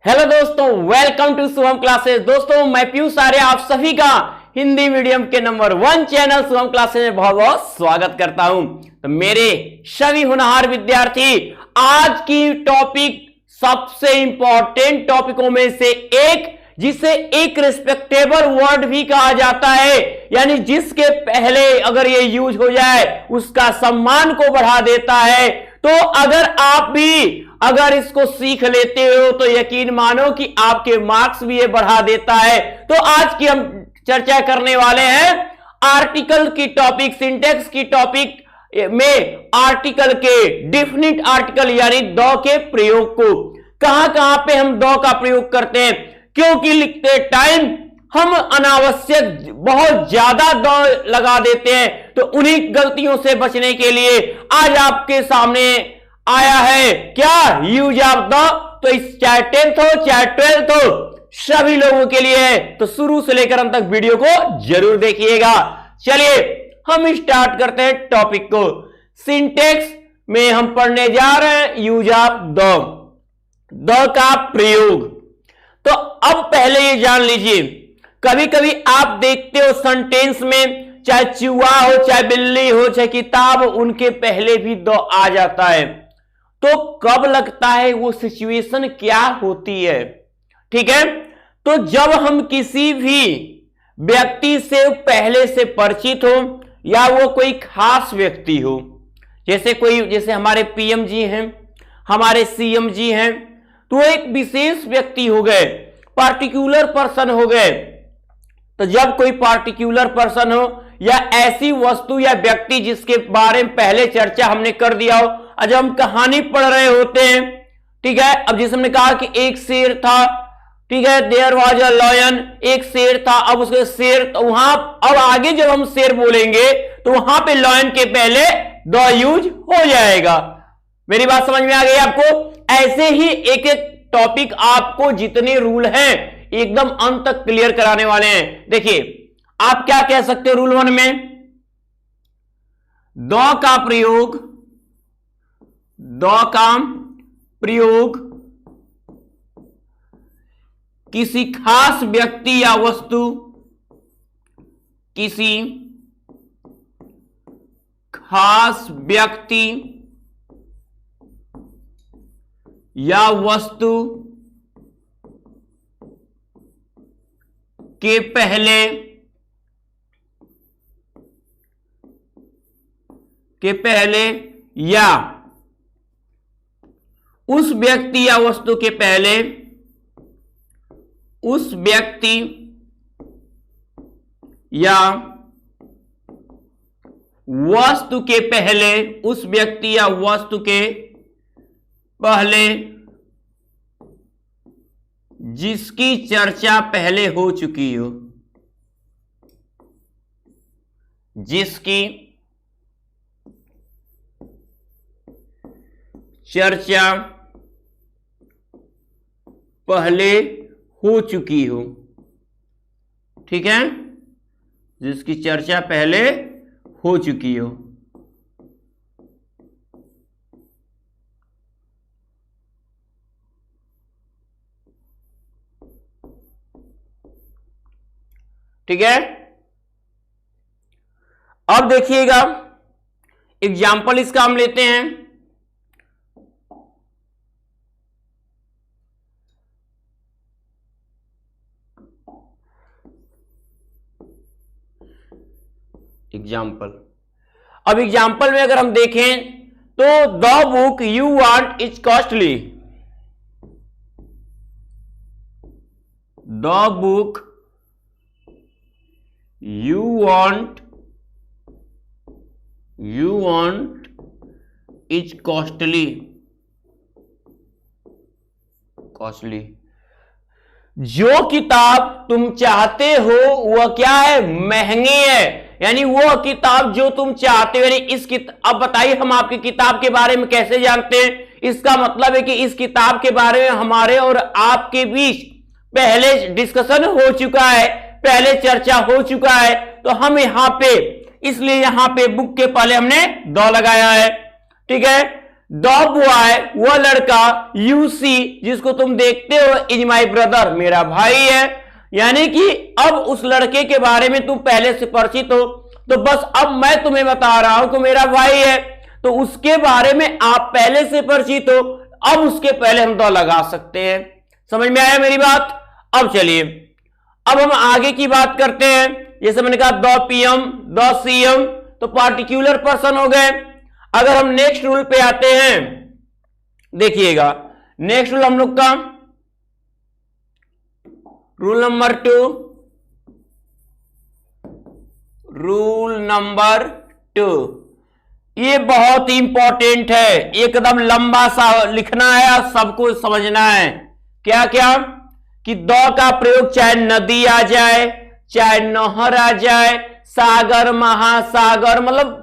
Hello दोस्तों, welcome to Shubham classes. दोस्तों मैं पीयूष आर्य आप सभी का हिंदी मीडियम के नंबर 1 चैनल शुभम क्लासेस में बहुत बहुत स्वागत करता हूं। तो मेरे सभी होनहार विद्यार्थी, आज की टॉपिक सबसे इंपॉर्टेंट टॉपिकों में से एक, जिसे एक रिस्पेक्टेबल वर्ड भी कहा जाता है, यानी जिसके पहले अगर ये यूज हो जाए उसका सम्मान को बढ़ा देता है। तो अगर इसको सीख लेते हो तो यकीन मानो कि आपके मार्क्स भी ये बढ़ा देता है। तो आज की हम चर्चा करने वाले हैं आर्टिकल की टॉपिक, सिंटेक्स की टॉपिक में आर्टिकल के डेफिनिट आर्टिकल यानी द के प्रयोग को। कहां कहां पे हम द का प्रयोग करते हैं, क्योंकि लिखते टाइम हम अनावश्यक बहुत ज्यादा द लगा देते हैं। तो उन्हीं गलतियों से बचने के लिए आज आपके सामने आया है क्या, यूज ऑफ द। तो इस चाहे 10th हो चाहे 12th हो, सभी लोगों के लिए है। तो शुरू से लेकर अंत तक वीडियो को जरूर देखिएगा। चलिए हम स्टार्ट करते हैं टॉपिक को। सिंटेक्स में हम पढ़ने जा रहे हैं यूज ऑफ द का प्रयोग। तो अब पहले ये जान लीजिए, कभी कभी आप देखते हो सेंटेंस में चाहे चूहा हो, चाहे बिल्ली हो, चाहे किताब, उनके पहले भी द आ जाता है। तो कब लगता है, वो सिचुएशन क्या होती है? ठीक है, तो जब हम किसी भी व्यक्ति से पहले से परिचित हो या वो कोई खास व्यक्ति हो, जैसे हमारे पीएम जी हैं, हमारे सीएम जी हैं, तो एक विशेष व्यक्ति हो गए, पार्टिकुलर पर्सन हो गए। तो जब कोई पार्टिकुलर पर्सन हो या ऐसी वस्तु या व्यक्ति जिसके बारे में पहले चर्चा हमने कर दिया हो, जब हम कहानी पढ़ रहे होते हैं, ठीक है, अब जिस हमने कहा कि एक शेर था, ठीक है, देयर वाज अ लायन, एक शेर था। अब उसके शेर, तो वहां अब आगे जब हम शेर बोलेंगे तो वहां पे लायन के पहले द यूज हो जाएगा। मेरी बात समझ में आ गई आपको? ऐसे ही एक एक टॉपिक आपको जितने रूल हैं एकदम अंत तक क्लियर कराने वाले हैं। देखिए आप क्या कह सकते हो रूल 1 में, द का प्रयोग किसी खास व्यक्ति या वस्तु, किसी खास व्यक्ति या वस्तु के पहले या उस व्यक्ति या वस्तु के पहले, उस व्यक्ति या वस्तु के पहले, उस व्यक्ति या वस्तु के पहले जिसकी चर्चा पहले हो चुकी हो, जिसकी चर्चा पहले हो चुकी हो, ठीक है, जिसकी चर्चा पहले हो चुकी हो। ठीक है, अब देखिएगा एग्जाम्पल इसका हम लेते हैं। अब एग्जाम्पल में अगर हम देखें तो the book you want is costly, the book you want is costly। जो किताब तुम चाहते हो वह क्या है, महंगी है। यानी वो किताब जो तुम चाहते हो, यानी इस अब बताइए हम आपकी किताब के बारे में कैसे जानते हैं? इसका मतलब है कि इस किताब के बारे में हमारे और आपके बीच पहले डिस्कशन हो चुका है, पहले चर्चा हो चुका है। तो हम यहां पे, इसलिए यहां पे बुक के पहले हमने द लगाया है। ठीक है, द बॉय, वह लड़का, यू सी, जिसको तुम देखते हो, इज माई ब्रदर, मेरा भाई है। यानी कि अब उस लड़के के बारे में तुम पहले से परिचित हो, तो बस अब मैं तुम्हें बता रहा हूं कि मेरा भाई है, तो उसके बारे में आप पहले से परिचित हो, अब उसके पहले हम द लगा सकते हैं। समझ में आया मेरी बात? अब चलिए, अब हम आगे की बात करते हैं। जैसे मैंने कहा द पीएम, द सीएम, तो पार्टिकुलर पर्सन हो गए। अगर हम नेक्स्ट रूल पे आते हैं, देखिएगा नेक्स्ट रूल हम लोग का रूल नंबर 2, रूल नंबर 2, ये बहुत ही इंपॉर्टेंट है, एकदम लंबा सा लिखना है और सबको समझना है। क्या क्या? कि द का प्रयोग चाहे नदी आ जाए, चाहे नहर आ जाए, सागर, महासागर, मतलब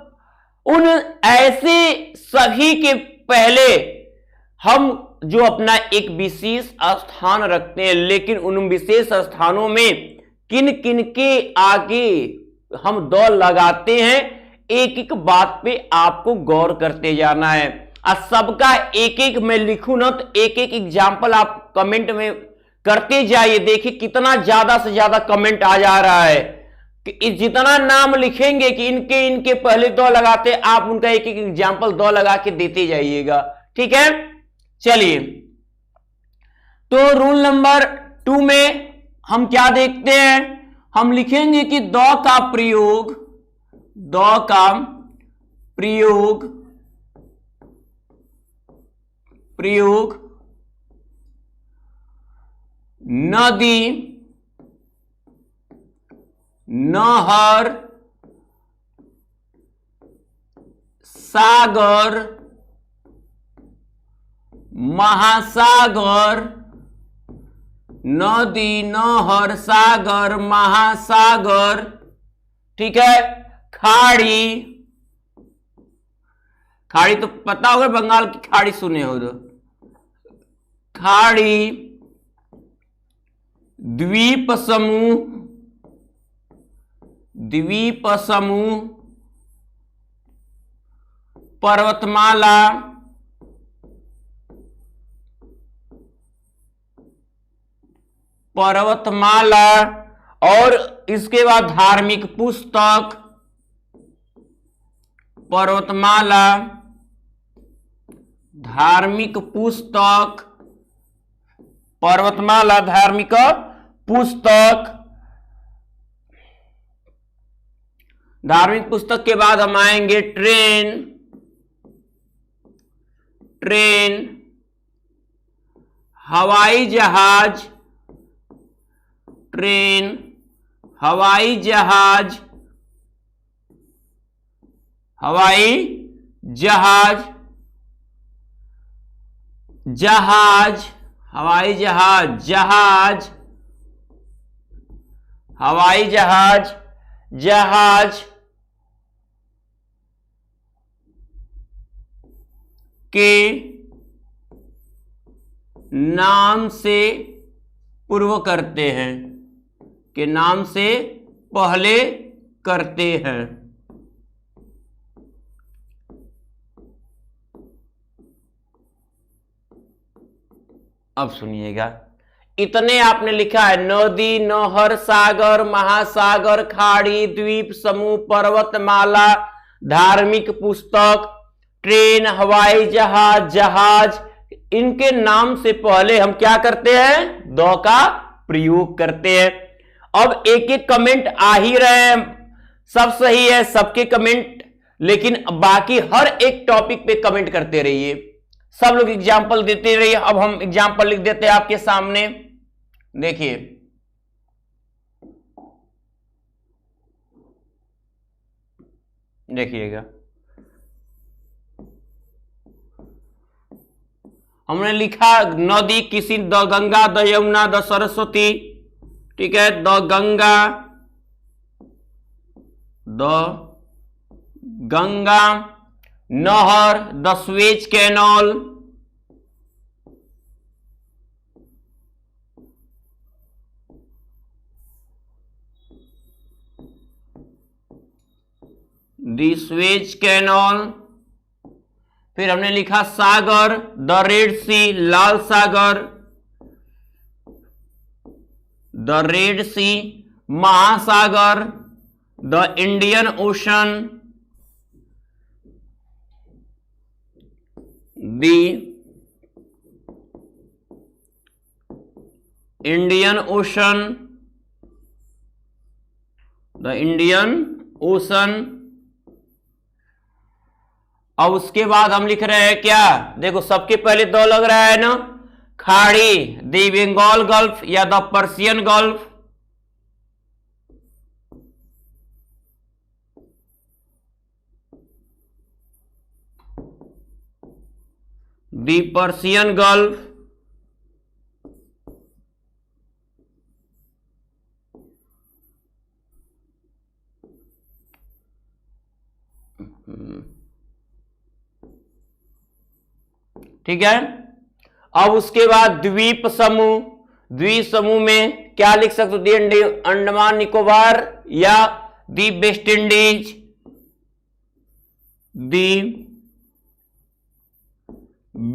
उन ऐसे सभी के पहले हम जो अपना एक विशेष स्थान रखते हैं, लेकिन उन विशेष स्थानों में किन किन के आगे हम द लगाते हैं, एक एक बात पे आपको गौर करते जाना है। और सबका एक एक मैं लिखूं ना तो एक एक एग्जाम्पल आप कमेंट में करते जाइए। देखिए कितना ज्यादा से ज्यादा कमेंट आ जा रहा है कि जितना नाम लिखेंगे कि इनके इनके पहले दो लगाते, आप उनका एक एक एग्जाम्पल दो लगा के देते जाइएगा। ठीक है, चलिए तो रूल नंबर 2 में हम क्या देखते हैं, हम लिखेंगे कि द का प्रयोग, द का प्रयोग प्रयोग नदी, नहर, सागर, महासागर, नदी, नहर, सागर, महासागर, ठीक है, खाड़ी, खाड़ी तो पता होगा, बंगाल की खाड़ी सुने हो तो, खाड़ी, द्वीप समूह, द्वीप समूह, पर्वतमाला, पर्वतमाला, और इसके बाद धार्मिक पुस्तक, पर्वतमाला, धार्मिक पुस्तक, पर्वतमाला, धार्मिक पुस्तक, धार्मिक पुस्तक के बाद हम आएंगे ट्रेन, ट्रेन, हवाई जहाज, ट्रेन, हवाई जहाज, हवाई जहाज, जहाज, हवाई जहाज, जहाज, हवाई जहाज, जहाज के नाम से पूर्व करते हैं, के नाम से पहले करते हैं। अब सुनिएगा, इतने आपने लिखा है, नदी, नहर, सागर, महासागर, खाड़ी, द्वीप समूह, पर्वतमाला, धार्मिक पुस्तक, ट्रेन, हवाई जहाज, जहाज, इनके नाम से पहले हम क्या करते हैं, द का प्रयोग करते हैं। अब एक एक कमेंट आ ही रहे हैं, सब सही है, सबके कमेंट, लेकिन बाकी हर एक टॉपिक पे कमेंट करते रहिए, सब लोग एग्जाम्पल देते रहिए। अब हम एग्जाम्पल लिख देते हैं आपके सामने, देखिए देखिएगा, हमने लिखा नदी, किसी the Ganga, the Yamuna, the Saraswati, ठीक है, द गंगा, द गंगा, नहर, the Suez canal, the Suez canal, फिर हमने लिखा सागर, द रेड सी, लाल सागर, द रेड सी, महासागर, the Indian ocean, the Indian ocean, the Indian ocean. अब उसके बाद हम लिख रहे हैं क्या, देखो सबके पहले दो लग रहा है ना, खाड़ी, द बंगाल गल्फ या the Persian gulf, the Persian gulf, ठीक है। अब उसके बाद द्वीप समूह, द्वीप समूह में क्या लिख सकते हो, अंडमान निकोबार या दी वेस्ट इंडीज, दी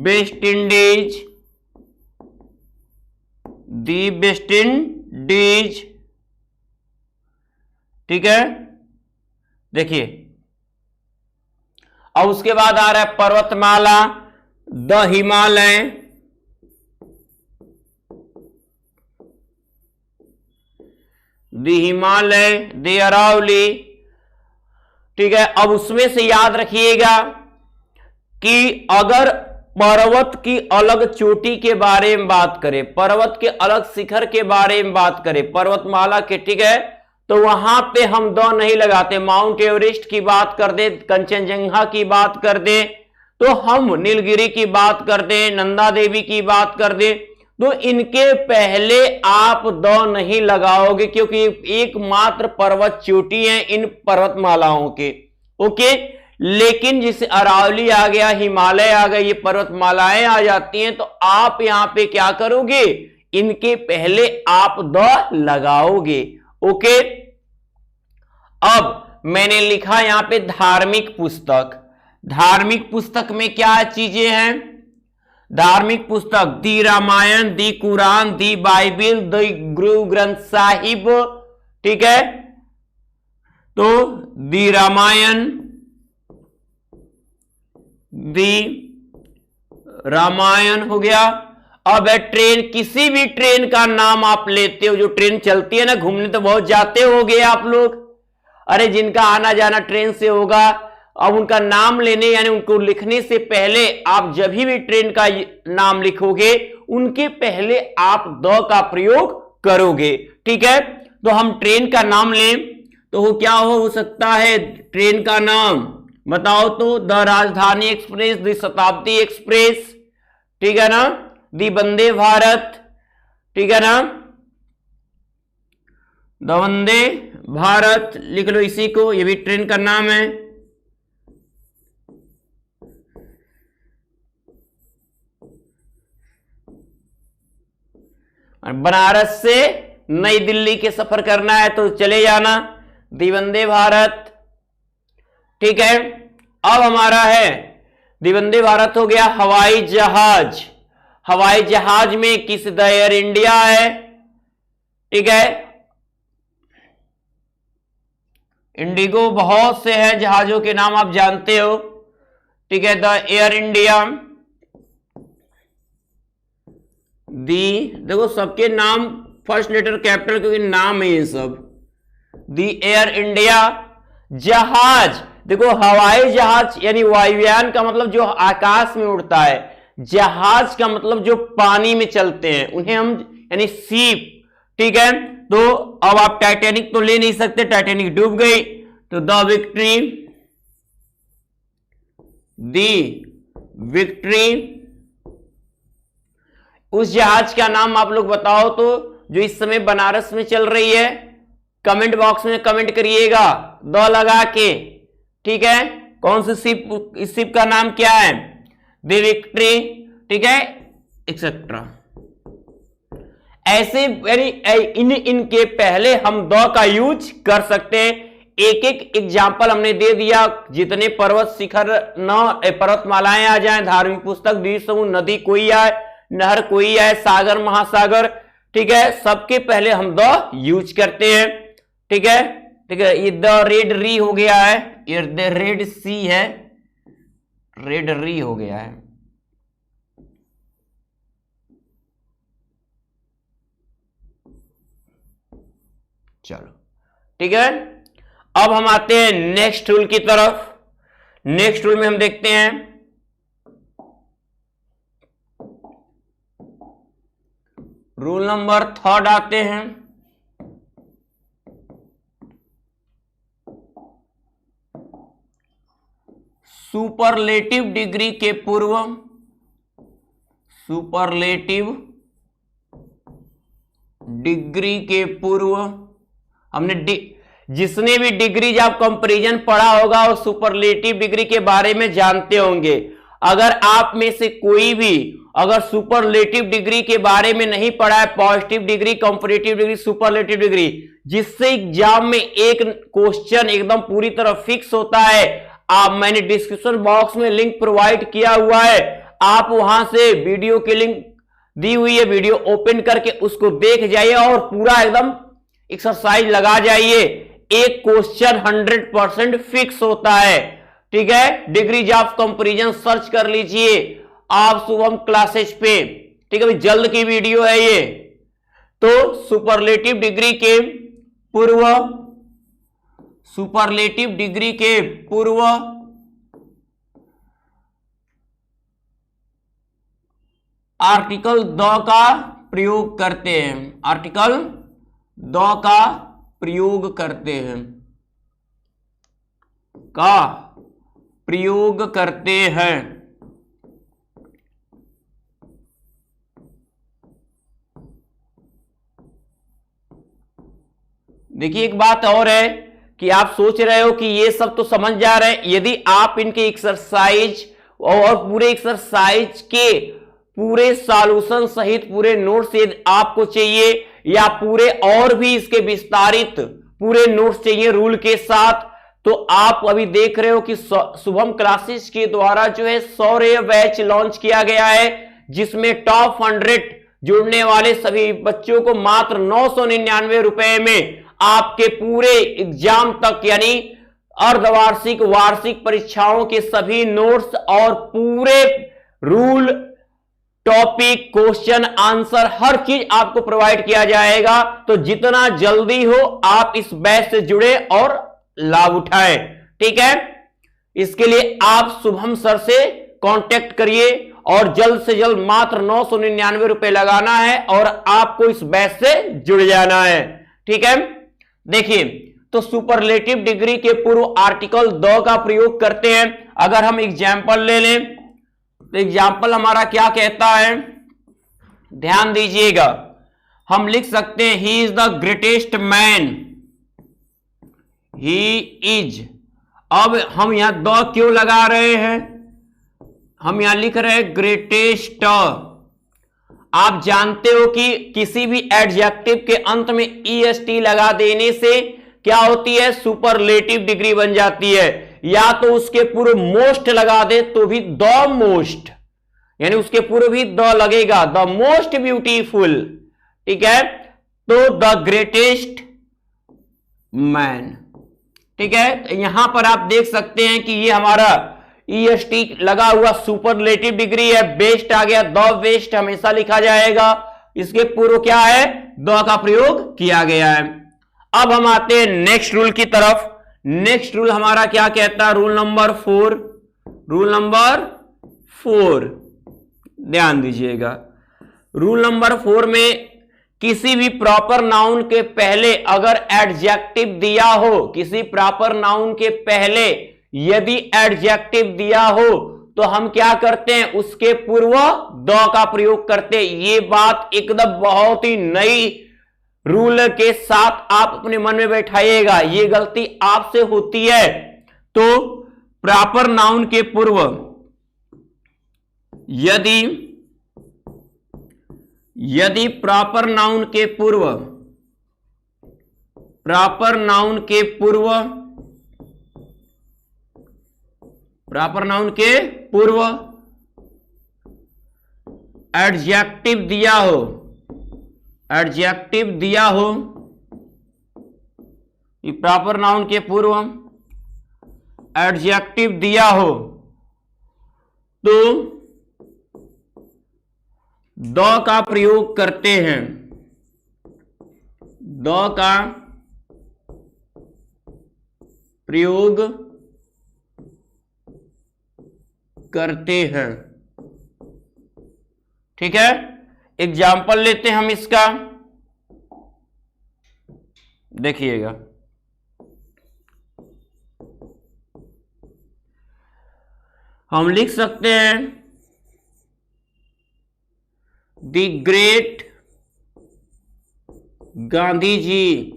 वेस्ट इंडीज, दी वेस्ट इंडीज, ठीक है। देखिए अब उसके बाद आ रहा है पर्वतमाला, the Himalaya, the Himalaya, the Aravalli, ठीक है। अब उसमें से याद रखिएगा कि अगर पर्वत की अलग चोटी के बारे में बात करें, पर्वत के अलग शिखर के बारे में बात करें, पर्वतमाला के, ठीक है, तो वहां पे हम द नहीं लगाते। माउंट एवरेस्ट की बात कर दे, कंचनजंगा की बात कर दे, तो हम नीलगिरी की बात कर दे, नंदा देवी की बात कर दे, तो इनके पहले आप द नहीं लगाओगे, क्योंकि एकमात्र पर्वत चोटी है इन पर्वतमालाओं के, ओके। लेकिन जिसे अरावली आ गया, हिमालय आ गया, ये पर्वतमालाएं आ जाती हैं, तो आप यहां पे क्या करोगे, इनके पहले आप द लगाओगे, ओके। अब मैंने लिखा यहां पे धार्मिक पुस्तक, धार्मिक पुस्तक में क्या चीजें हैं, धार्मिक पुस्तक दी रामायण, दी कुरान, दी बाइबिल, दी गुरु ग्रंथ साहिब, ठीक है। तो दी रामायण, दी रामायण हो गया। अब है ट्रेन, किसी भी ट्रेन का नाम आप लेते हो, जो ट्रेन चलती है ना, घूमने तो बहुत जाते होगे आप लोग, अरे जिनका आना जाना ट्रेन से होगा, अब उनका नाम लेने यानी उनको लिखने से पहले आप जब भी ट्रेन का नाम लिखोगे उनके पहले आप द का प्रयोग करोगे, ठीक है। तो हम ट्रेन का नाम लें तो वो क्या हो सकता है, ट्रेन का नाम बताओ तो, द राजधानी एक्सप्रेस, द शताब्दी एक्सप्रेस, ठीक है ना, द वंदे भारत, ठीक है ना, द वंदे भारत लिख लो इसी को, ये भी ट्रेन का नाम है। बनारस से नई दिल्ली के सफर करना है तो चले जाना, दी वंदे भारत, ठीक है। अब हमारा है दी वंदे भारत हो गया। हवाई जहाज, हवाई जहाज में किस, द एयर इंडिया है, ठीक है। इंडिगो, बहुत से हैं जहाजों के नाम आप जानते हो, ठीक है, द एयर इंडिया, दी, देखो सबके नाम फर्स्ट लेटर कैपिटल क्योंकि नाम है ये सब, दी एयर इंडिया। जहाज, देखो हवाई जहाज यानी वायुयान का मतलब जो आकाश में उड़ता है, जहाज का मतलब जो पानी में चलते हैं उन्हें हम यानी सीप, ठीक है। तो अब आप टाइटैनिक तो ले नहीं सकते, टाइटैनिक डूब गई, तो द विक्ट्री, दी विक्ट्री। उस जहाज का नाम आप लोग बताओ तो जो इस समय बनारस में चल रही है, कमेंट बॉक्स में कमेंट करिएगा द लगा के, ठीक है। कौन सी शिप, इस शिप का नाम क्या है, द विक्ट्री, ठीक है, एक्सेट्रा। ऐसे यानी इनके पहले हम द का यूज कर सकते हैं। एक एक एग्जाम्पल हमने दे दिया। जितने पर्वत शिखर न पर्वतमालाएं आ जाएं, धार्मिक पुस्तक, द्वीप समूह, नदी कोई आए, नहर कोई आए, सागर महासागर, ठीक है, सबके पहले हम द यूज करते हैं। ठीक है, ठीक है, ये द रेड री हो गया है, ये द रेड सी है, रेड री हो गया है। चलो ठीक है, अब हम आते हैं नेक्स्ट रूल की तरफ। नेक्स्ट रूल में हम देखते हैं रूल नंबर 3 आते हैं। सुपरलेटिव डिग्री के पूर्व, सुपरलेटिव डिग्री के पूर्व, हमने जिसने भी डिग्री आप कंपैरिजन पढ़ा होगा और सुपरलेटिव डिग्री के बारे में जानते होंगे। अगर आप में से कोई भी अगर सुपरलेटिव डिग्री के बारे में नहीं पढ़ा है, positive degree, comparative degree, superlative degree, जिससे एग्जाम में एक क्वेश्चन एकदम पूरी तरह फिक्स होता है, मैंने डिस्क्रिप्शन बॉक्स में लिंक प्रोवाइड किया हुआ है, आप वहां से वीडियो की लिंक दी हुई है, वीडियो ओपन करके उसको देख जाइए और पूरा एकदम एक्सरसाइज लगा जाइए। एक क्वेश्चन 100% फिक्स होता है। ठीक है, डिग्रीज ऑफ कंपैरिजन सर्च कर लीजिए आप शुभम क्लासेस पे। ठीक है, जल्द की वीडियो है ये। तो सुपरलेटिव डिग्री के पूर्व, सुपरलेटिव डिग्री के पूर्व आर्टिकल 2 का प्रयोग करते हैं, आर्टिकल 2 का प्रयोग करते हैं, का प्रयोग करते हैं। देखिए एक बात और है कि आप सोच रहे हो कि ये सब तो समझ जा रहे हैं, यदि आप इनके एक्सरसाइज और पूरे एक्सरसाइज के पूरे सॉल्यूशन सहित पूरे नोट्स यदि आपको चाहिए या पूरे और भी इसके विस्तारित पूरे नोट्स चाहिए रूल के साथ, तो आप अभी देख रहे हो कि शुभम क्लासेस के द्वारा जो है 100 बैच लॉन्च किया गया है, जिसमें टॉप 100 जुड़ने वाले सभी बच्चों को मात्र 999 रुपए में आपके पूरे एग्जाम तक यानी अर्धवार्षिक, वार्षिक परीक्षाओं के सभी नोट्स और पूरे रूल, टॉपिक, क्वेश्चन आंसर हर चीज आपको प्रोवाइड किया जाएगा। तो जितना जल्दी हो आप इस बैच से जुड़े और लाभ उठाएं। ठीक है, इसके लिए आप शुभम सर से कांटेक्ट करिए और जल्द से जल्द मात्र 999 रुपए लगाना है और आपको इस बैच से जुड़ जाना है। ठीक है, देखिए तो सुपरलेटिव डिग्री के पूर्व आर्टिकल 2 का प्रयोग करते हैं। अगर हम एग्जाम्पल ले लें तो एग्जाम्पल हमारा क्या कहता है, ध्यान दीजिएगा, हम लिख सकते हैं he is the greatest man, he is. अब हम यहां 2 क्यों लगा रहे हैं, हम यहां लिख रहे हैं ग्रेटेस्ट। आप जानते हो कि किसी भी एडजेक्टिव के अंत में ईएसटी लगा देने से क्या होती है, सुपरलेटिव डिग्री बन जाती है। या तो उसके पूर्व मोस्ट लगा दे तो भी द मोस्ट, यानी उसके पूर्व भी द लगेगा, द मोस्ट ब्यूटीफुल। ठीक है, तो द ग्रेटेस्ट मैन। ठीक है, यहां पर आप देख सकते हैं कि ये हमारा ईएसटी लगा हुआ सुपरलेटिव डिग्री है, बेस्ट आ गया, द बेस्ट हमेशा लिखा जाएगा, इसके पूर्व क्या है, द का प्रयोग किया गया है। अब हम आते हैं नेक्स्ट रूल की तरफ। नेक्स्ट रूल हमारा क्या कहता है, रूल नंबर 4, रूल नंबर 4 ध्यान दीजिएगा। रूल नंबर 4 में किसी भी प्रॉपर नाउन के पहले अगर एडजेक्टिव दिया हो, किसी प्रॉपर नाउन के पहले यदि एडजेक्टिव दिया हो तो हम क्या करते हैं, उसके पूर्व द का प्रयोग करते हैं। ये बात एकदम बहुत ही नई रूल के साथ आप अपने मन में बैठाइएगा, ये गलती आपसे होती है। तो प्रॉपर नाउन के पूर्व यदि प्रॉपर नाउन के पूर्व प्रॉपर नाउन के पूर्व एडजेक्टिव दिया हो, एडजेक्टिव दिया हो, प्रॉपर नाउन के पूर्व एडजेक्टिव दिया हो तो द का प्रयोग करते हैं, द का प्रयोग करते हैं। ठीक है, एग्जाम्पल लेते हैं हम इसका, देखिएगा। हम लिख सकते हैं the great Gandhi ji,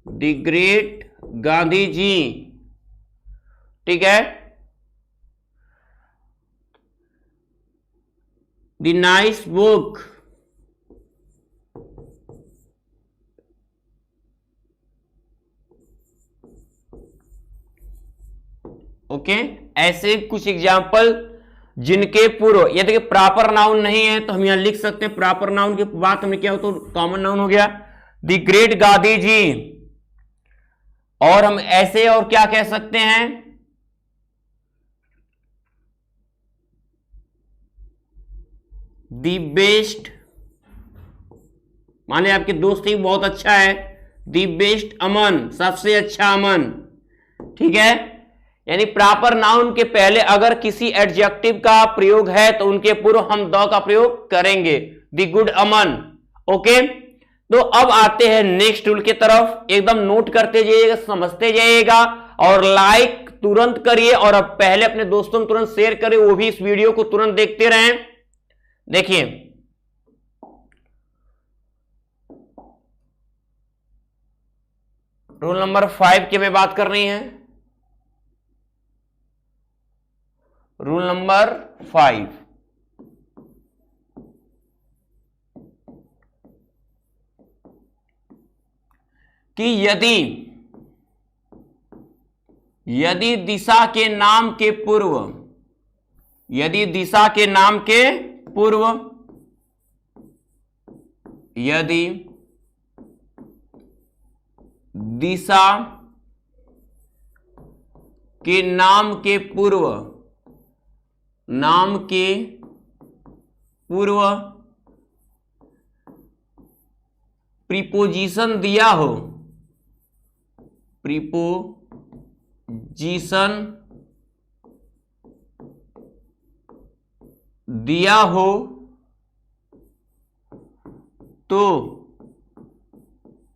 the great Gandhi ji. ठीक है, द नाइस बुक, ओके। ऐसे कुछ एग्जाम्पल जिनके पूर्व, ये देखिए प्रॉपर नाउन नहीं है तो हम यहां लिख सकते हैं प्रॉपर नाउन के बाद हमने क्या हो तो कॉमन नाउन हो गया द ग्रेट गांधी जी। और हम ऐसे और क्या कह सकते हैं, द बेस्ट, माने आपके दोस्त ही बहुत अच्छा है, द बेस्ट अमन, सबसे अच्छा अमन। ठीक है, यानी प्रॉपर नाउन के पहले अगर किसी एडजेक्टिव का प्रयोग है तो उनके पूर्व हम द का प्रयोग करेंगे, द गुड अमन। ओके, तो अब आते हैं नेक्स्ट रूल की तरफ, एकदम नोट करते जाइएगा, समझते जाइएगा और लाइक तुरंत करिए। और अब पहले अपने दोस्तों में तुरंत शेयर करें, वो भी इस वीडियो को तुरंत देखते रहें। देखिए, रूल नंबर 5 की हमें बात करनी है। रूल नंबर 5, कि यदि दिशा के नाम के पूर्व, यदि दिशा के नाम के पूर्व, यदि दिशा के नाम के पूर्व, नाम के पूर्व प्रीपोजिशन दिया हो, प्रीपोजिशन दिया हो तो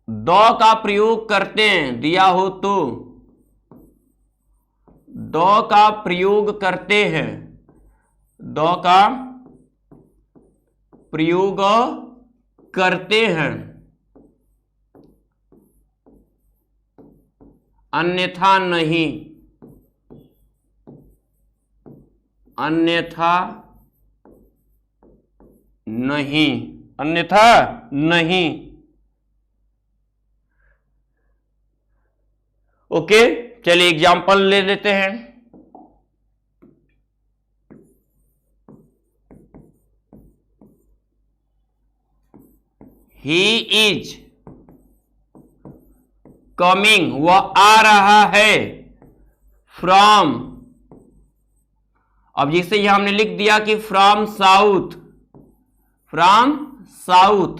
द का प्रयोग करते हैं, दिया हो तो द का प्रयोग करते हैं, द का प्रयोग करते हैं, अन्यथा नहीं, अन्यथा नहीं, अन्यथा नहीं। ओके, चलिए एग्जाम्पल ले लेते हैं। ही इज कमिंग, वह आ रहा है, फ्रॉम, अब जैसे यहां हमने लिख दिया कि फ्रॉम साउथ, फ्रॉम साउथ।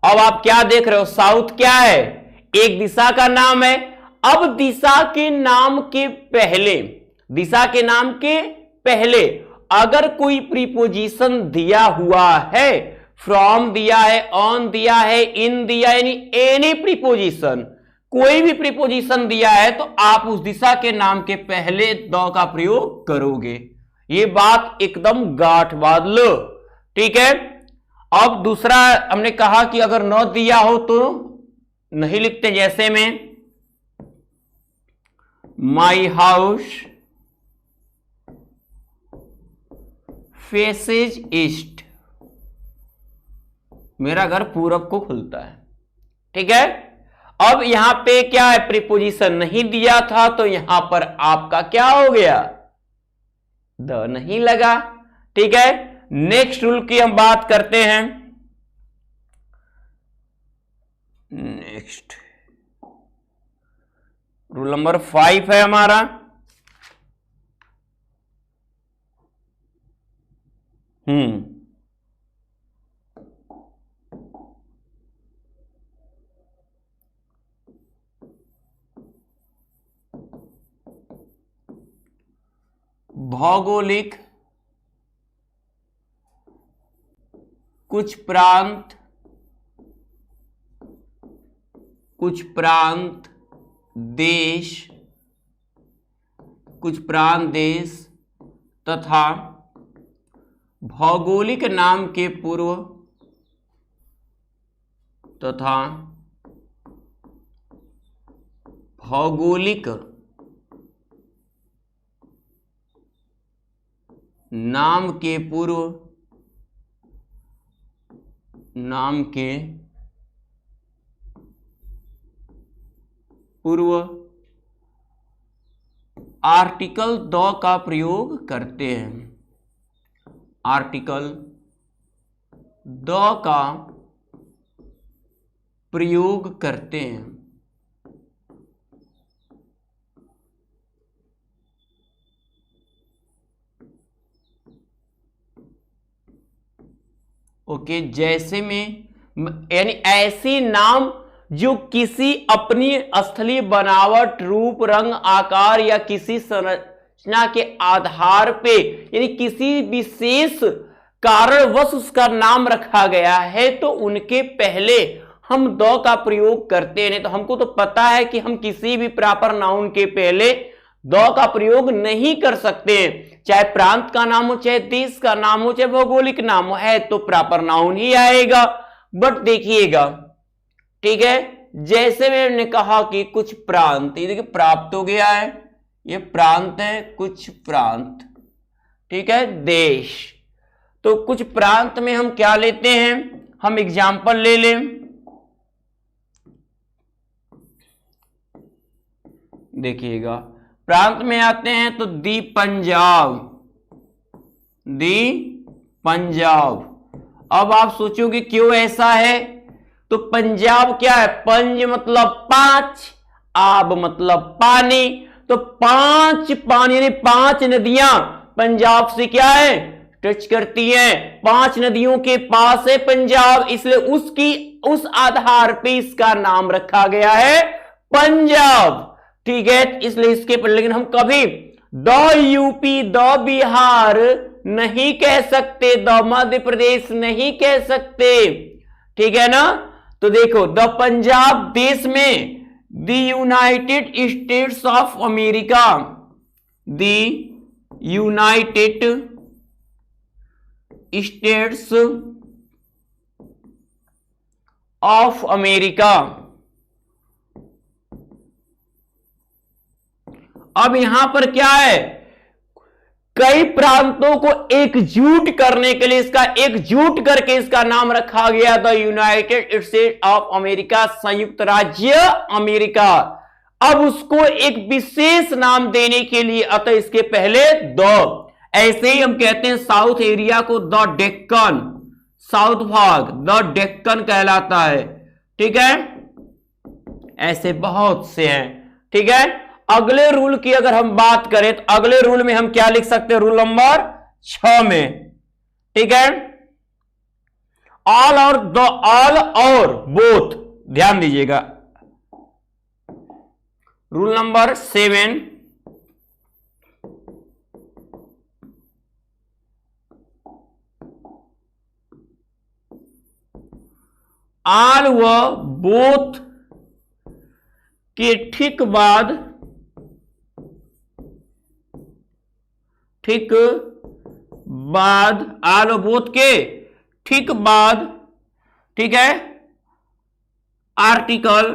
अब आप क्या देख रहे हो, साउथ क्या है, एक दिशा का नाम है। अब दिशा के नाम के पहले, दिशा के नाम के पहले अगर कोई प्रीपोजिशन दिया हुआ है, फ्रॉम दिया है, ऑन दिया है, इन दिया है, यानी एनी प्रीपोजिशन, कोई भी प्रीपोजिशन दिया है तो आप उस दिशा के नाम के पहले द का प्रयोग करोगे। ये बात एकदम गांठ बांध लो। ठीक है, अब दूसरा हमने कहा कि अगर न दिया हो तो नहीं लिखते, जैसे में माई हाउस फेसेज ईस्ट, मेरा घर पूरब को खुलता है। ठीक है, अब यहां पे क्या है, प्रीपोजिशन नहीं दिया था तो यहां पर आपका क्या हो गया, द नहीं लगा। ठीक है, नेक्स्ट रूल की हम बात करते हैं। नेक्स्ट रूल नंबर 5 है हमारा, भौगोलिक कुछ प्रांत देश तथा भौगोलिक नाम के पूर्व तथा भौगोलिक नाम के पूर्व आर्टिकल द का प्रयोग करते हैं। आर्टिकल द का प्रयोग करते हैं। ओके, जैसे में यानी ऐसे नाम जो किसी अपनी स्थलीय बनावट, रूप, रंग, आकार या किसी संरचना के आधार पे यानी किसी विशेष कारणवश उसका नाम रखा गया है तो उनके पहले हम द का प्रयोग करते हैं। नहीं तो हमको तो पता है कि हम किसी भी प्रॉपर नाउन के पहले द का प्रयोग नहीं कर सकते हैं, चाहे प्रांत का नाम हो, चाहे देश का नाम हो, चाहे भौगोलिक नाम हो, है तो प्रॉपर नाउन ही आएगा। बट देखिएगा, ठीक है, जैसे मैंने कहा कि कुछ प्रांत, ये देखिए प्राप्त हो गया है, ये प्रांत है, कुछ प्रांत, ठीक है, देश। तो कुछ प्रांत में हम क्या लेते हैं, हम एग्जाम्पल ले लें। देखिएगा, प्रांत में आते हैं तो दी पंजाब। अब आप सोचोगे क्यों ऐसा है, तो पंजाब क्या है, पंज मतलब पांच, आब मतलब पानी, तो पांच पानी यानी पांच नदियां पंजाब से क्या है, टच करती हैं। पांच नदियों के पास है पंजाब, इसलिए उस आधार पे इसका नाम रखा गया है पंजाब। ठीक है, इसलिए इसके पर लेकिन हम कभी द यूपी, द बिहार नहीं कह सकते, द मध्य प्रदेश नहीं कह सकते। ठीक है ना, तो देखो द पंजाब देश में the United states of America, the United states of America. अब यहां पर क्या है, कई प्रांतों को एकजुट करने के लिए एकजुट करके इसका नाम रखा गया the United states of America, संयुक्त राज्य अमेरिका। अब उसको एक विशेष नाम देने के लिए अतः इसके पहले द, ऐसे ही हम कहते हैं साउथ एरिया को द डेक्कन, साउथ भाग द डेक्कन कहलाता है। ठीक है, ऐसे बहुत से हैं। ठीक है, अगले रूल की अगर हम बात करें तो अगले रूल में हम क्या लिख सकते हैं, रूल नंबर 6 में, ठीक है, ऑल और द, ऑल और बोथ, ध्यान दीजिएगा। रूल नंबर 7, ऑल व बोथ के ठीक बाद ऑल व बोथ के ठीक बाद, ठीक है, आर्टिकल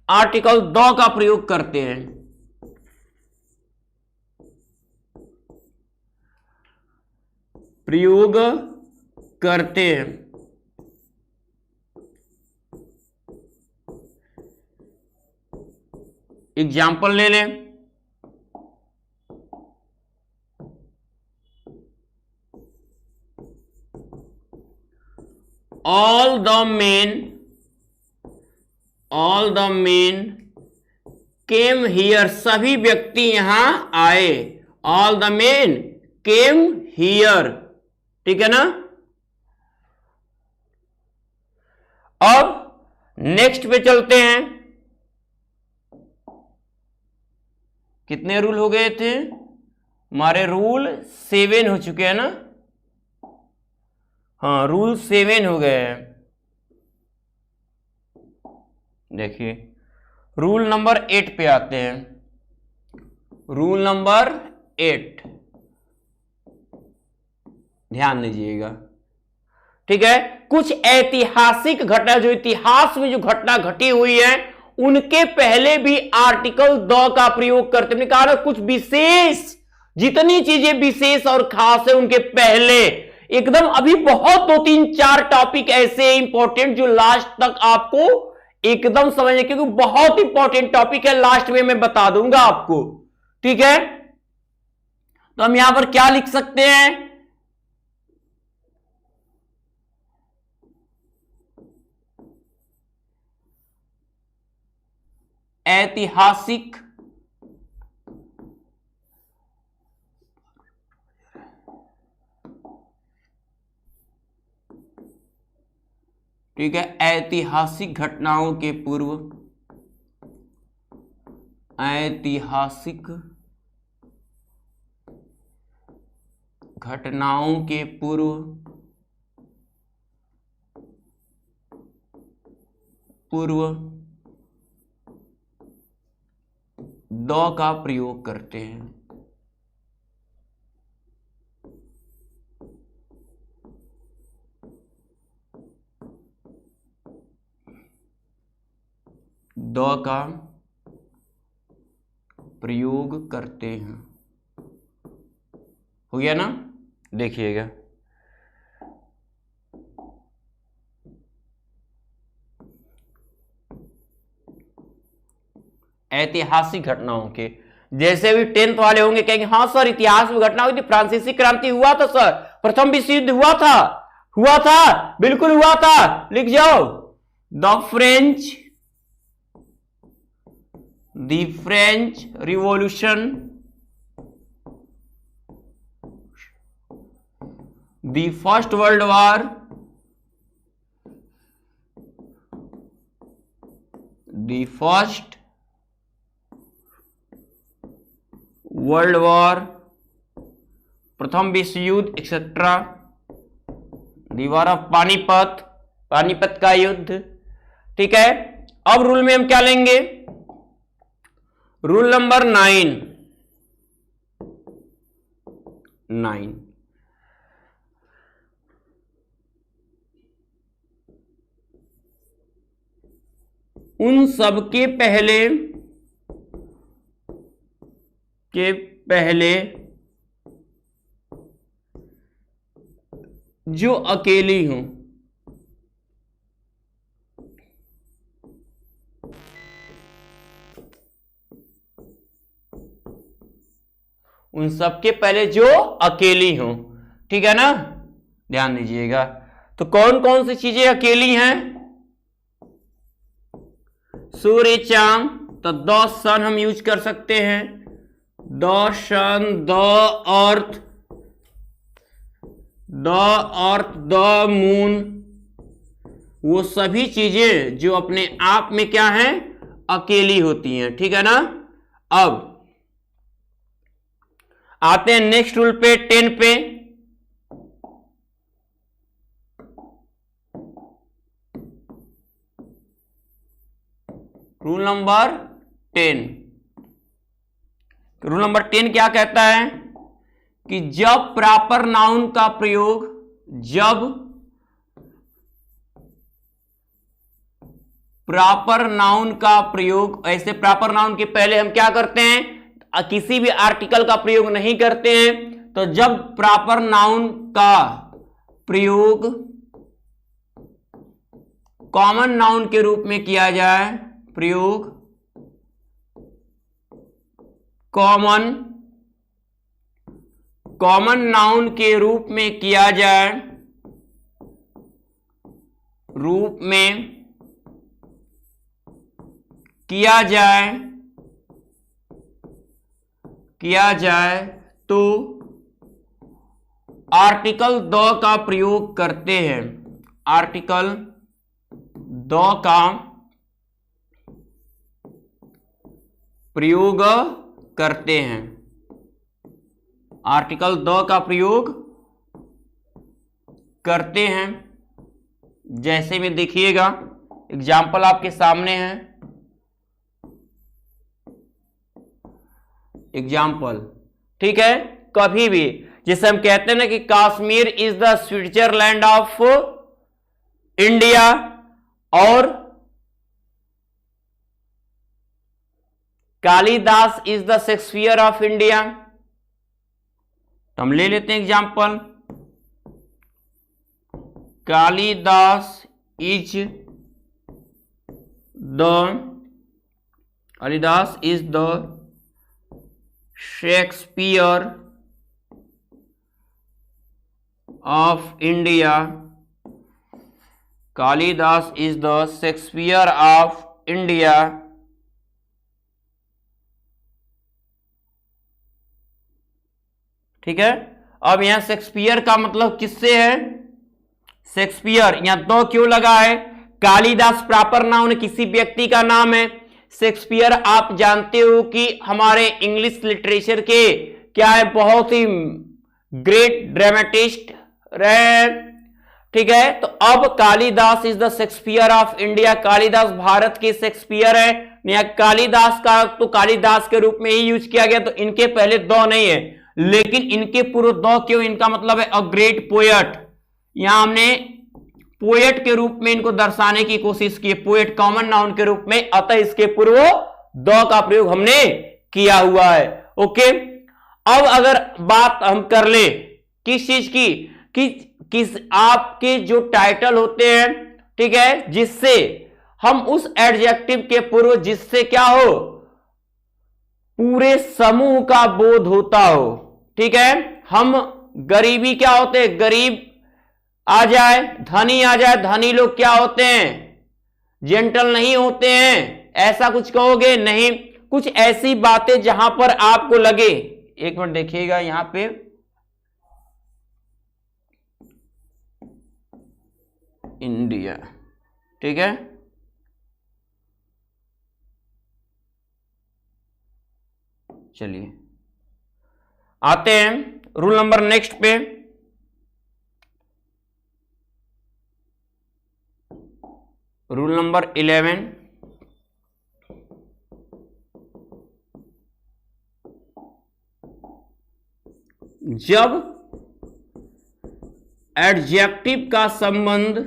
द का प्रयोग करते हैं। एग्जाम्पल ले लें, all the men came here, सभी व्यक्ति यहां आए, all the men came here, ठीक है ना। अब नेक्स्ट पे चलते हैं, कितने रूल हो गए थे हमारे? रूल 7 हो चुके हैं ना, हाँ रूल 7 हो गए हैं। देखिए रूल नंबर 8 पे आते हैं, रूल नंबर 8 ध्यान दीजिएगा, ठीक है। कुछ ऐतिहासिक घटना, जो इतिहास में जो घटना घटी हुई है, उनके पहले भी आर्टिकल द का प्रयोग करते हैं। कहा ना कुछ विशेष, जितनी चीजें विशेष और खास है उनके पहले एकदम, अभी बहुत 2-3-4 टॉपिक ऐसे इंपॉर्टेंट जो लास्ट तक आपको एकदम समझने, क्योंकि बहुत इंपॉर्टेंट टॉपिक है, लास्ट में मैं बता दूंगा आपको, ठीक है। तो हम यहां पर क्या लिख सकते हैं? ऐतिहासिक ठीक है, ऐतिहासिक घटनाओं के पूर्व, ऐतिहासिक घटनाओं के पूर्व द का प्रयोग करते हैं। द का प्रयोग करते हैं, हो गया ना। देखिएगा ऐतिहासिक घटनाओं के, जैसे भी 10th वाले होंगे कहेंगे हाँ सर इतिहास में घटना हुई थी, फ्रांसीसी क्रांति हुआ था सर, प्रथम विश्व युद्ध हुआ था, बिल्कुल हुआ था, लिख जाओ। The French revolution, the first world war, the first world war, प्रथम विश्व युद्ध एक्सेट्रा, दीवार ऑफ पानीपत का युद्ध, ठीक है। अब रूल में हम क्या लेंगे? रूल नंबर 9, उन सबके पहले जो अकेली हूं, उन सबके पहले जो अकेली हूं, ठीक है ना। ध्यान दीजिएगा, तो कौन कौन सी चीजें अकेली हैं? सूर्य, चांद, तो द सन हम यूज कर सकते हैं, the sun, the earth, the moon, वो सभी चीजें जो अपने आप में क्या हैं? अकेली होती हैं, ठीक है ना। अब आते हैं नेक्स्ट रूल पे, 10 पे। रूल नंबर 10, रूल नंबर 10 क्या कहता है कि जब प्रॉपर नाउन का प्रयोग, जब प्रॉपर नाउन का प्रयोग, ऐसे प्रॉपर नाउन के पहले हम क्या करते हैं? किसी भी आर्टिकल का प्रयोग नहीं करते हैं। तो जब प्रॉपर नाउन का प्रयोग कॉमन नाउन के रूप में किया जाए, प्रयोग कॉमन नाउन के रूप में किया जाए, किया जाए तो आर्टिकल द का प्रयोग करते हैं, आर्टिकल द का प्रयोग करते हैं, आर्टिकल द का प्रयोग करते हैं। जैसे में देखिएगा एग्जाम्पल आपके सामने है, एग्जाम्पल, ठीक है। कभी भी जैसे हम कहते हैं ना कि Kashmir is the Switzerland of India, और Kalidas is the Shakespeare of India. तो हम ले लेते हैं example, Kalidas is the Shakespeare of India, Kalidas is the Shakespeare of India. ठीक है। अब यहां शेक्सपियर का मतलब किससे है, शेक्सपियर, यहां तो क्यों लगा है, कालिदास प्रॉपर नाउन किसी व्यक्ति का नाम है। शेक्सपियर आप जानते हो कि हमारे इंग्लिश लिटरेचर के क्या है, बहुत ही ग्रेट ड्रामेटिस्ट रहे। ठीक है। तो अब Kalidas is the Shakespeare of India, Kalidas Bharat के शेक्सपियर है। या कालिदास का तो कालिदास के रूप में ही यूज किया गया, तो इनके पहले दो नहीं है, लेकिन इनके पूर्व दो क्यों, इनका मतलब है अ ग्रेट पोएट। यहां हमने पोएट के रूप में इनको दर्शाने की कोशिश की, पोएट कॉमन नाउन के रूप में, अतः इसके पूर्व दो का प्रयोग हमने किया हुआ है। ओके। अब अगर बात हम कर ले किस चीज की, कि किस आपके जो टाइटल होते हैं, ठीक है, जिससे हम उस एडजेक्टिव के पूर्व जिससे क्या हो, पूरे समूह का बोध होता हो। ठीक है। हम गरीबी क्या होते हैं, गरीब आ जाए, धनी आ जाए, धनी लोग क्या होते हैं, जेंटल नहीं होते हैं, ऐसा कुछ कहोगे नहीं। कुछ ऐसी बातें जहां पर आपको लगे, एक मिनट देखिएगा यहां पे, इंडिया, ठीक है, चलिए आते हैं रूल नंबर नेक्स्ट पे। रूल नंबर 11, जब एडजेक्टिव का संबंध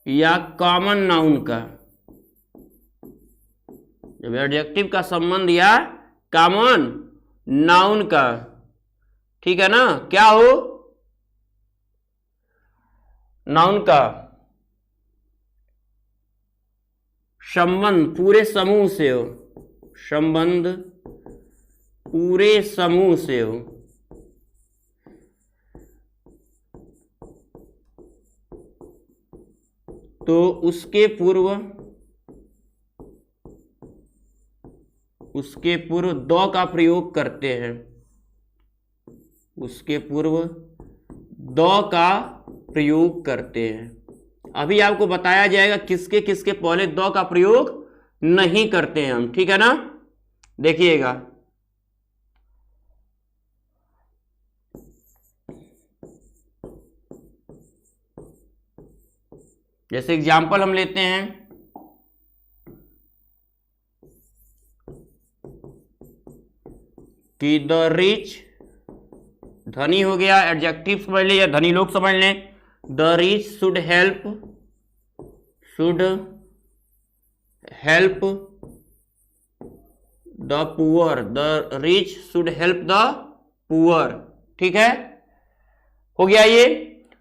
या कॉमन नाउन का, जब एडजेक्टिव का संबंध या कॉमन नाउन का, ठीक है ना, क्या हो, नाउन का संबंध पूरे समूह से हो, संबंध पूरे समूह से हो, तो उसके पूर्व दो का प्रयोग करते हैं, उसके पूर्व दो का प्रयोग करते हैं। अभी आपको बताया जाएगा किसके किसके पहले दो का प्रयोग नहीं करते हैं हम, ठीक है ना, देखिएगा। जैसे एग्जाम्पल हम लेते हैं, कि द रिच, धनी हो गया, एडजेक्टिव समझ ले या धनी लोग समझ लें, the rich should help the poor, the rich should help the poor. ठीक है, हो गया ये।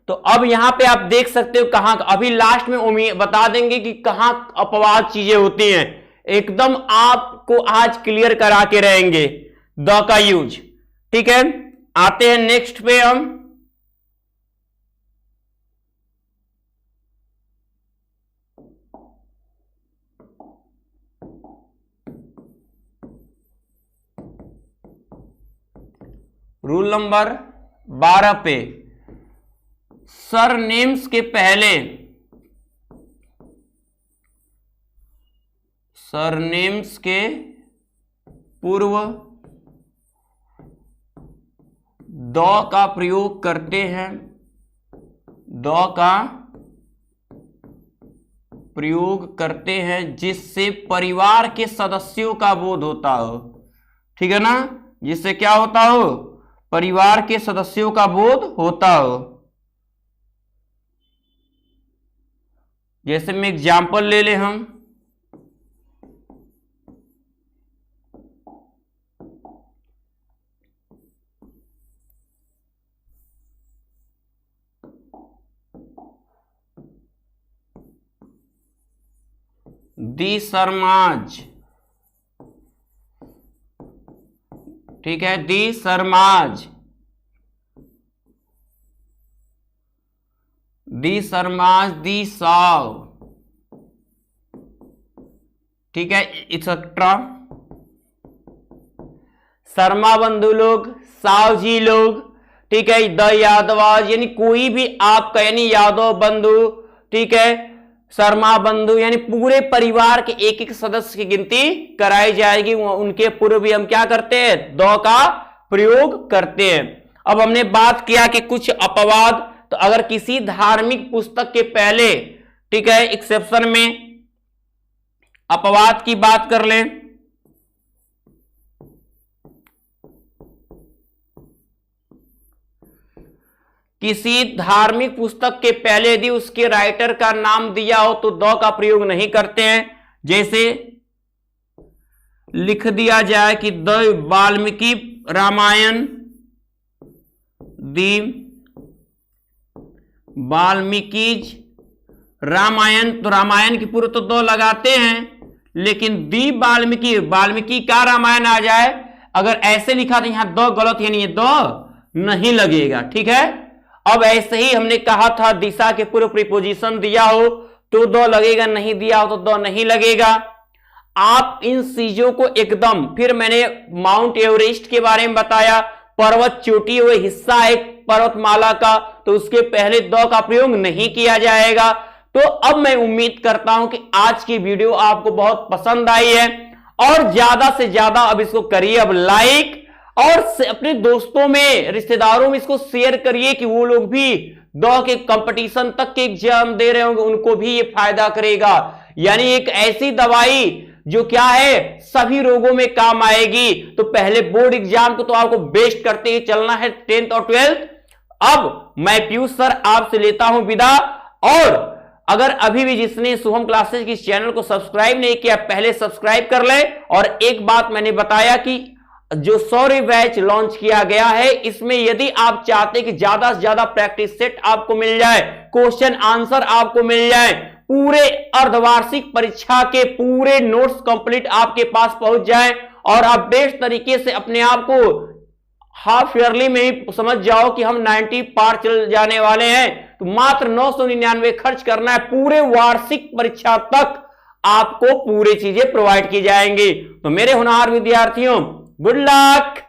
तो अब यहां पे आप देख सकते हो कहां, अभी लास्ट में बता देंगे कि कहां अपवाद चीजें होती हैं, एकदम आपको आज क्लियर करा के रहेंगे द का यूज। ठीक है, आते हैं नेक्स्ट पे हम। रूल नंबर 12 पे सरनेम्स के पहले, सरनेम्स के पूर्व द का प्रयोग करते हैं, द का प्रयोग करते हैं जिससे परिवार के सदस्यों का बोध होता हो। ठीक है ना, जिससे क्या होता हो, परिवार के सदस्यों का बोध होता हो। जैसे में एग्जाम्पल ले ले हम, दी शर्माज। ठीक है, दी शर्माज, दी शर्माज, दी साव। ठीक है, एक्सेट्रा। शर्मा बंधु लोग, साव जी लोग। ठीक है, द यादवाज, यानी कोई भी आपका, यानी यादव बंधु, ठीक है, शर्मा बंधु, यानी पूरे परिवार के एक एक सदस्य की गिनती कराई जाएगी। उनके पूर्व भी हम क्या करते हैं, द का प्रयोग करते हैं। अब हमने बात किया कि कुछ अपवाद, तो अगर किसी धार्मिक पुस्तक के पहले, ठीक है, एक्सेप्शन में अपवाद की बात कर लें, किसी धार्मिक पुस्तक के पहले यदि उसके राइटर का नाम दिया हो तो द का प्रयोग नहीं करते हैं। जैसे लिख दिया जाए कि द वाल्मीकि रामायण, दी वाल्मीकिज रामायण, तो रामायण की पूर्व तो द लगाते हैं, लेकिन दी वाल्मीकि, वाल्मीकि का रामायण आ जाए, अगर ऐसे लिखा तो यहां द गलत, यानी ये द नहीं लगेगा। ठीक है, अब ऐसे ही हमने कहा था दिशा के पूर्व प्रीपोजिशन दिया हो तो द लगेगा, नहीं दिया हो तो द नहीं लगेगा। आप इन चीजों को एकदम, फिर मैंने माउंट एवरेस्ट के बारे में बताया, पर्वत चोटी हुए हिस्सा है पर्वतमाला का, तो उसके पहले द का प्रयोग नहीं किया जाएगा। तो अब मैं उम्मीद करता हूं कि आज की वीडियो आपको बहुत पसंद आई है, और ज्यादा से ज्यादा अब इसको करिए अब लाइक, और अपने दोस्तों में, रिश्तेदारों में इसको शेयर करिए कि वो लोग भी द के कंपटीशन तक के एग्जाम दे रहे होंगे, उनको भी ये फायदा करेगा। यानी एक ऐसी दवाई जो क्या है सभी रोगों में काम आएगी। तो पहले बोर्ड एग्जाम को तो आपको बेस्ट करते ही चलना है, 10th और 12th। अब मैं पीयूष सर आपसे लेता हूं विदा, और अगर अभी भी जिसने शुभम क्लासेस की चैनल को सब्सक्राइब नहीं किया, पहले सब्सक्राइब कर ले। और एक बात मैंने बताया कि जो 100 बैच लॉन्च किया गया है, इसमें यदि आप चाहते कि ज्यादा से ज्यादा प्रैक्टिस सेट आपको मिल जाए, क्वेश्चन आंसर आपको मिल जाए, पूरे अर्धवार्षिक परीक्षा के पूरे नोट्स कंप्लीट आपके पास पहुंच जाए, और आप बेस्ट तरीके से अपने आप को हाफ ईयरली में ही समझ जाओ कि हम 90 पार चल जाने वाले हैं, तो मात्र 999 खर्च करना है, पूरे वार्षिक परीक्षा तक आपको पूरी चीजें प्रोवाइड की जाएंगी। तो मेरे होनहार विद्यार्थियों, गुड लक।